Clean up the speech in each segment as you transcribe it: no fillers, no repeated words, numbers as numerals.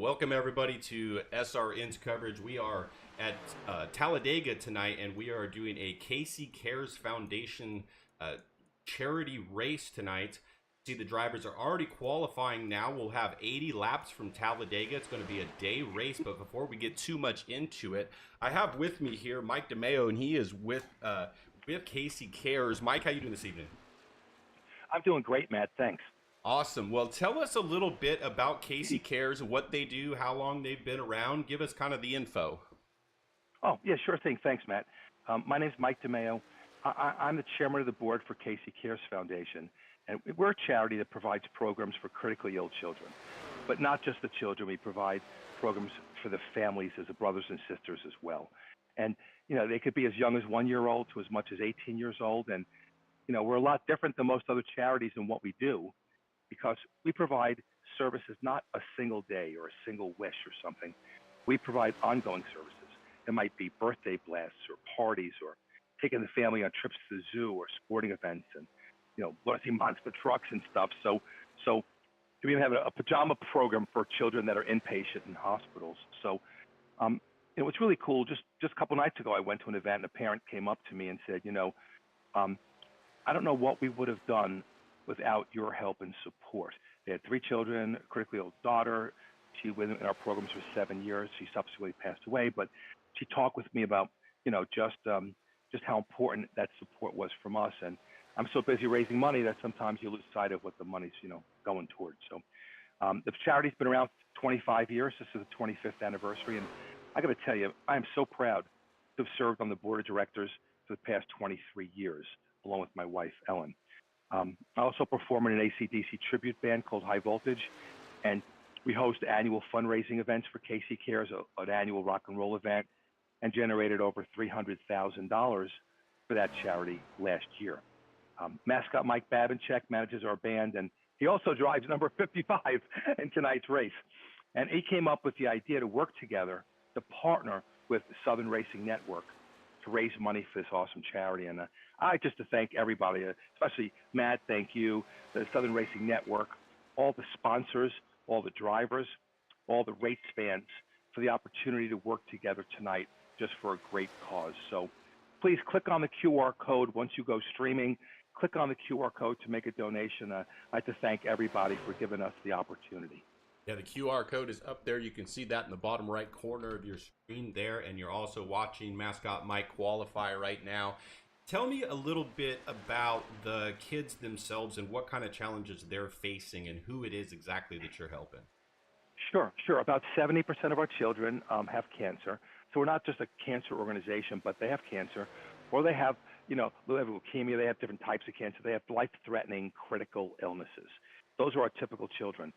Welcome everybody to SRN's coverage. We are at Talladega tonight, and we are doing a Casey Cares Foundation charity race tonight. See, the drivers are already qualifying now. We'll have 80 laps from Talladega. It's going to be a day race, but before we get too much into it, I have with me here Mike DeMeo, and he is with Casey Cares. Mike, how you doing this evening? I'm doing great, Matt. Thanks. Awesome. Well, tell us a little bit about Casey Cares, what they do, how long they've been around. Give us kind of the info. Oh, yeah, sure thing. Thanks, Matt. My name's Mike DeMeo. I'm the chairman of the board for Casey Cares Foundation, and we're a charity that provides programs for critically ill children. But not just the children. We provide programs for the families as the brothers and sisters as well. And, they could be as young as 1 year old to as much as 18 years old. And, we're a lot different than most other charities in what we do, because we provide services, not a single day or a single wish or something. We provide ongoing services. It might be birthday blasts or parties or taking the family on trips to the zoo or sporting events and, want to see monster trucks and stuff. So we even have a pajama program for children that are inpatient in hospitals. So, what's really cool, just a couple nights ago, I went to an event and a parent came up to me and said, I don't know what we would have done without your help and support. They had 3 children, a critically ill daughter. She was in our programs for 7 years. She subsequently passed away, but she talked with me about, just how important that support was from us. And I'm so busy raising money that sometimes you lose sight of what the money's, going towards. So the charity's been around 25 years. This is the 25th anniversary. And I got to tell you, I am so proud to have served on the board of directors for the past 23 years, along with my wife, Ellen. I also perform in an AC/DC tribute band called High Voltage, and we host annual fundraising events for Casey Cares, an annual rock and roll event, and generated over $300,000 for that charity last year. Mascot Mike Babinchek manages our band, and he also drives number 55 in tonight's race. And he came up with the idea to work together to partner with the Southern Racing Network to raise money for this awesome charity. And I just to thank everybody, especially Matt, thank you, the Southern Racing Network, all the sponsors, all the drivers, all the race fans for the opportunity to work together tonight just for a great cause. So please click on the QR code once you go streaming. Click on the QR code to make a donation. I'd like to thank everybody for giving us the opportunity. Yeah, the QR code is up there. You can see that in the bottom right corner of your screen there, and you're also watching Mascot Mike qualify right now. Tell me a little bit about the kids themselves and what kind of challenges they're facing and who it is exactly that you're helping. Sure. About 70% of our children have cancer. So we're not just a cancer organization, but they have cancer, or they have, they have leukemia, they have different types of cancer, they have life-threatening critical illnesses. Those are our typical children.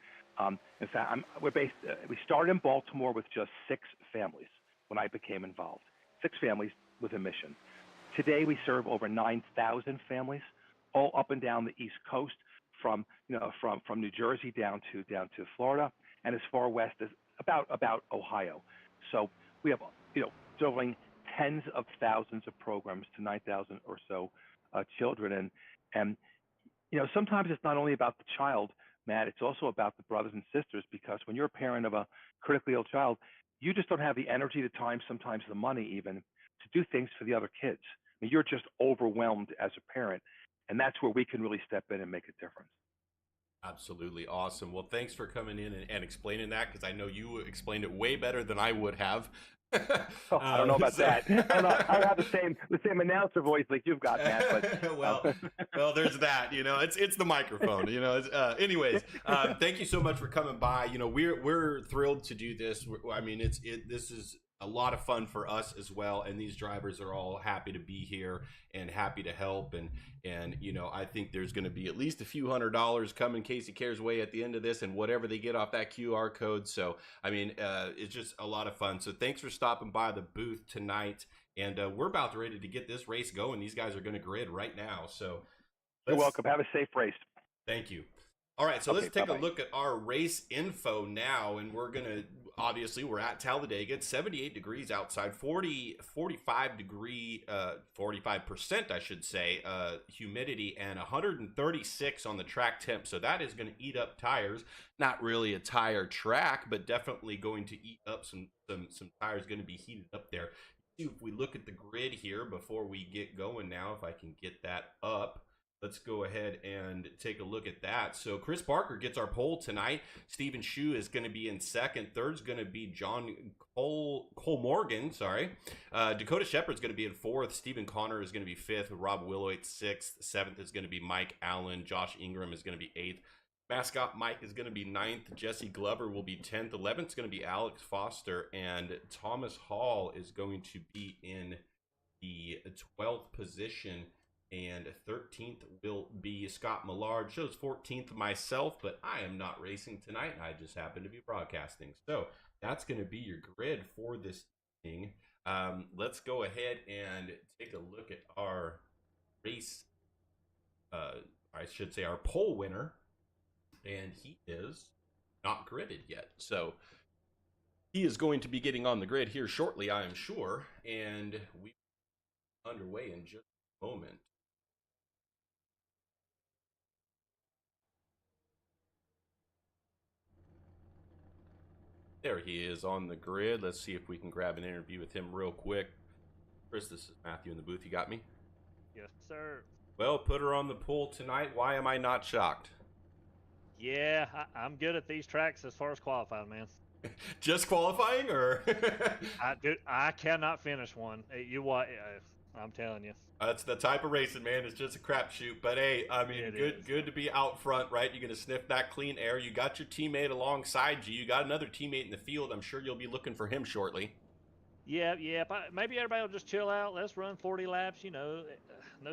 In fact, we started in Baltimore with just 6 families when I became involved. 6 families with a mission. Today we serve over 9,000 families, all up and down the East Coast, from New Jersey down to Florida, and as far west as about Ohio. So we have delivering tens of thousands of programs to 9,000 or so children, and sometimes it's not only about the child, Matt, it's also about the brothers and sisters, because when you're a parent of a critically ill child, you just don't have the energy, the time, sometimes the money even, to do things for the other kids. I mean, you're just overwhelmed as a parent, and that's where we can really step in and make a difference. Absolutely awesome. Well, thanks for coming in and explaining that, because I know you explained it way better than I would have. I don't know about that. I don't have the same announcer voice like you've got, Matt. But well, there's that. It's the microphone. Anyways, thank you so much for coming by. We're thrilled to do this. This is a lot of fun for us as well, and these drivers are all happy to be here and happy to help. And I think there's going to be at least a few $100s coming Casey Cares way at the end of this, and whatever they get off that QR code. So it's just a lot of fun. So thanks for stopping by the booth tonight, and we're about ready to get this race going. These guys are going to grid right now. So you're welcome. Have a safe race. Thank you. All right, so Okay, let's take a bye-bye. look at our race info now, and we're gonna obviously we're at Talladega. It's 78 degrees outside, 45 degree, 45% I should say, humidity, and 136 on the track temp. So that is going to eat up tires. Not really a tire track, but definitely going to eat up some tires. Going to be heated up there. If we look at the grid here before we get going now, if I can get that up. Let's go ahead and take a look at that. So Chris Barker gets our pole tonight. Stephen Shu is going to be in second. Third's going to be John Cole Morgan. Sorry. Dakota Shepard's going to be in fourth. Stephen Connor is going to be fifth. Rob Willoit sixth. Seventh is going to be Mike Allen. Josh Ingram is going to be eighth. Mascot Mike is going to be ninth. Jesse Glover will be 10th. 11th is going to be Alex Foster. And Thomas Hall is going to be in the 12th position. And 13th will be Scott Millard. Shows 14th myself, but I am not racing tonight. I just happen to be broadcasting. So that's going to be your grid for this thing. Let's go ahead and take a look at our race. I should say our pole winner. And he is not gridded yet. So he is going to be getting on the grid here shortly, I am sure. And we are underway in just a moment. There he is on the grid. Let's see if we can grab an interview with him real quick. Chris, this is Matthew in the booth. You got me? Yes, sir. Well, put her on the pool tonight. Why am I not shocked? Yeah, I'm good at these tracks as far as qualifying, man. Just qualifying, or? I cannot finish one. You what? I'm telling you. That's the type of racing, man. It's just a crapshoot. But hey, I mean, good to be out front, right? You're gonna sniff that clean air. You got your teammate alongside you. You got another teammate in the field. I'm sure you'll be looking for him shortly. Yeah. Maybe everybody will just chill out. Let's run 40 laps. No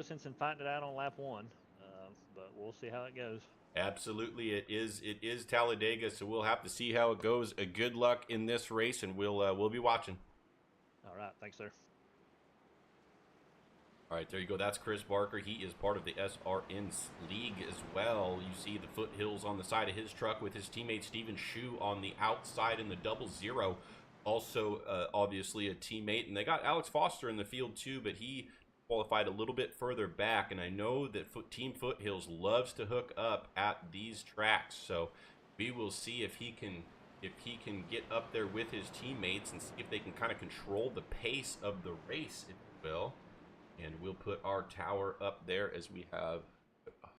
sense in fighting it out on lap one. But we'll see how it goes. Absolutely, it is Talladega, so we'll have to see how it goes. Good luck in this race, and we'll be watching. All right, thanks, sir. All right, there you go. That's Chris Barker. He is part of the SRN League as well. You see the foothills on the side of his truck with his teammate Stephen Shu on the outside in the 00. Also, obviously, a teammate. And they got Alex Foster in the field, too, but he qualified a little bit further back. And I know that Team Foothills loves to hook up at these tracks. So we will see if he can get up there with his teammates and see if they can kind of control the pace of the race, if you will. And we'll put our tower up there as we have